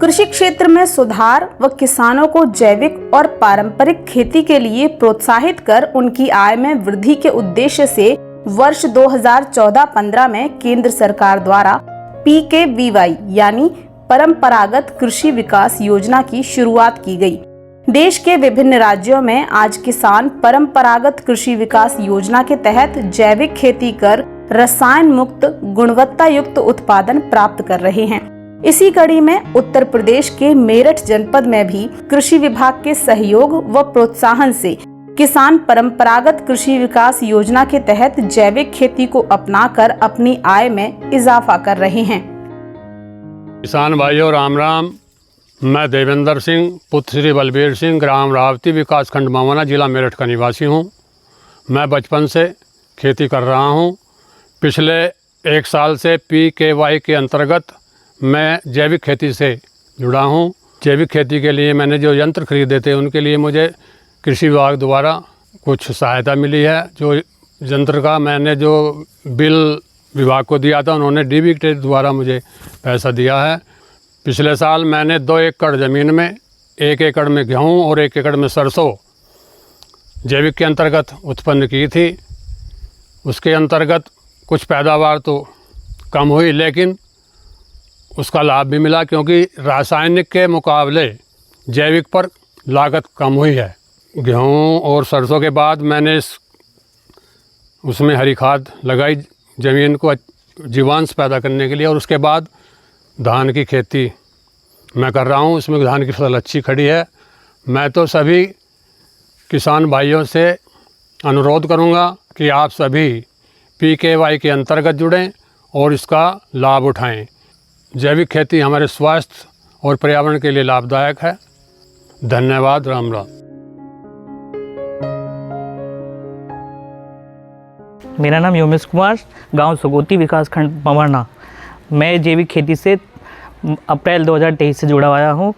कृषि क्षेत्र में सुधार व किसानों को जैविक और पारंपरिक खेती के लिए प्रोत्साहित कर उनकी आय में वृद्धि के उद्देश्य से वर्ष 2014-15 में केंद्र सरकार द्वारा PKVY यानी परंपरागत कृषि विकास योजना की शुरुआत की गई। देश के विभिन्न राज्यों में आज किसान परंपरागत कृषि विकास योजना के तहत जैविक खेती कर रसायन मुक्त गुणवत्ता युक्त उत्पादन प्राप्त कर रहे हैं। इसी कड़ी में उत्तर प्रदेश के मेरठ जनपद में भी कृषि विभाग के सहयोग व प्रोत्साहन से किसान परंपरागत कृषि विकास योजना के तहत जैविक खेती को अपनाकर अपनी आय में इजाफा कर रहे हैं। किसान भाइयों राम राम। मैं देवेंद्र सिंह पुत्र श्री बलबीर सिंह ग्राम रावती विकास खंड मवाना जिला मेरठ का निवासी हूँ। मैं बचपन से खेती कर रहा हूँ। पिछले 1 साल से PKVY के अंतर्गत मैं जैविक खेती से जुड़ा हूँ। जैविक खेती के लिए मैंने जो यंत्र खरीदे थे उनके लिए मुझे कृषि विभाग द्वारा कुछ सहायता मिली है। जो यंत्र का मैंने जो बिल विभाग को दिया था उन्होंने DBT द्वारा मुझे पैसा दिया है। पिछले साल मैंने 2 एकड़ ज़मीन में 1 एकड़ में गेहूँ और 1 एकड़ में सरसों जैविक के अंतर्गत उत्पन्न की थी। उसके अंतर्गत कुछ पैदावार तो कम हुई लेकिन उसका लाभ भी मिला, क्योंकि रासायनिक के मुकाबले जैविक पर लागत कम हुई है। गेहूँ और सरसों के बाद मैंने उसमें हरी खाद लगाई ज़मीन को जीवांश पैदा करने के लिए, और उसके बाद धान की खेती मैं कर रहा हूँ। उसमें धान की फसल अच्छी खड़ी है। मैं तो सभी किसान भाइयों से अनुरोध करूँगा कि आप सभी PKVY के अंतर्गत जुड़ें और इसका लाभ उठाएं। जैविक खेती हमारे स्वास्थ्य और पर्यावरण के लिए लाभदायक है। धन्यवाद। राम राम। मेरा नाम योमेश कुमार, गांव सुगोती विकासखंड मवाना। मैं जैविक खेती से अप्रैल 2023 से जुड़ा हुआ हूँ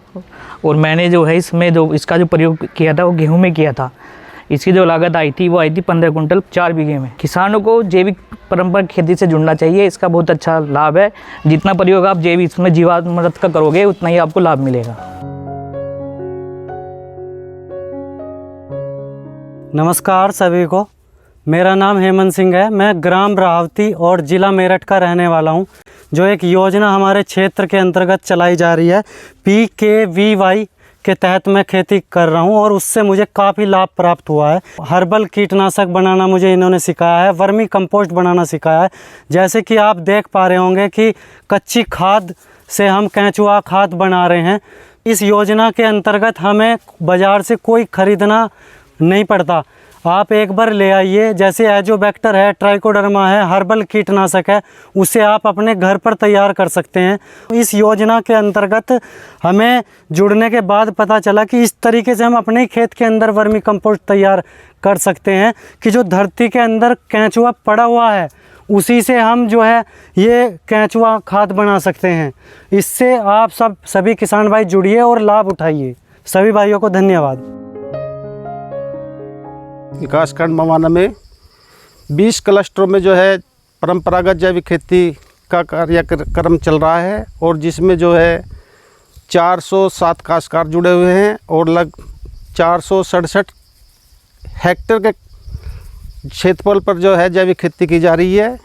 और मैंने जो है इसका जो प्रयोग किया था वो गेहूं में किया था। इसकी जो लागत आई थी वो आई थी 15 कुंटल 4 बीघे में। किसानों को जैविक परंपरागत खेती से जुड़ना चाहिए। इसका बहुत अच्छा लाभ है। जितना प्रयोग आप जैविक इसमें जीवामृत का करोगे उतना ही आपको लाभ मिलेगा। नमस्कार सभी को। मेरा नाम हेमंत सिंह है। मैं ग्राम रावती और ज़िला मेरठ का रहने वाला हूं। जो एक योजना हमारे क्षेत्र के अंतर्गत चलाई जा रही है PKVY के तहत मैं खेती कर रहा हूं और उससे मुझे काफ़ी लाभ प्राप्त हुआ है। हर्बल कीटनाशक बनाना मुझे इन्होंने सिखाया है, वर्मी कंपोस्ट बनाना सिखाया है। जैसे कि आप देख पा रहे होंगे कि कच्ची खाद से हम केंचुआ खाद बना रहे हैं। इस योजना के अंतर्गत हमें बाज़ार से कोई ख़रीदना नहीं पड़ता। आप एक बार ले आइए। जैसे एजोबैक्टर है, ट्राइकोडर्मा है, हर्बल कीटनाशक है, उसे आप अपने घर पर तैयार कर सकते हैं। इस योजना के अंतर्गत हमें जुड़ने के बाद पता चला कि इस तरीके से हम अपने खेत के अंदर वर्मी कंपोस्ट तैयार कर सकते हैं कि जो धरती के अंदर केंचुआ पड़ा हुआ है उसी से हम जो है ये केंचुआ खाद बना सकते हैं। इससे आप सभी किसान भाई जुड़िए और लाभ उठाइए। सभी भाइयों को धन्यवाद। विकासखंड मवाना में 20 क्लस्टरों में जो है परंपरागत जैविक खेती का कार्यक्रम चल रहा है और जिसमें जो है 407 काश्तकार जुड़े हुए हैं और लगभग 467 हेक्टेयर के क्षेत्रफल पर जो है जैविक खेती की जा रही है।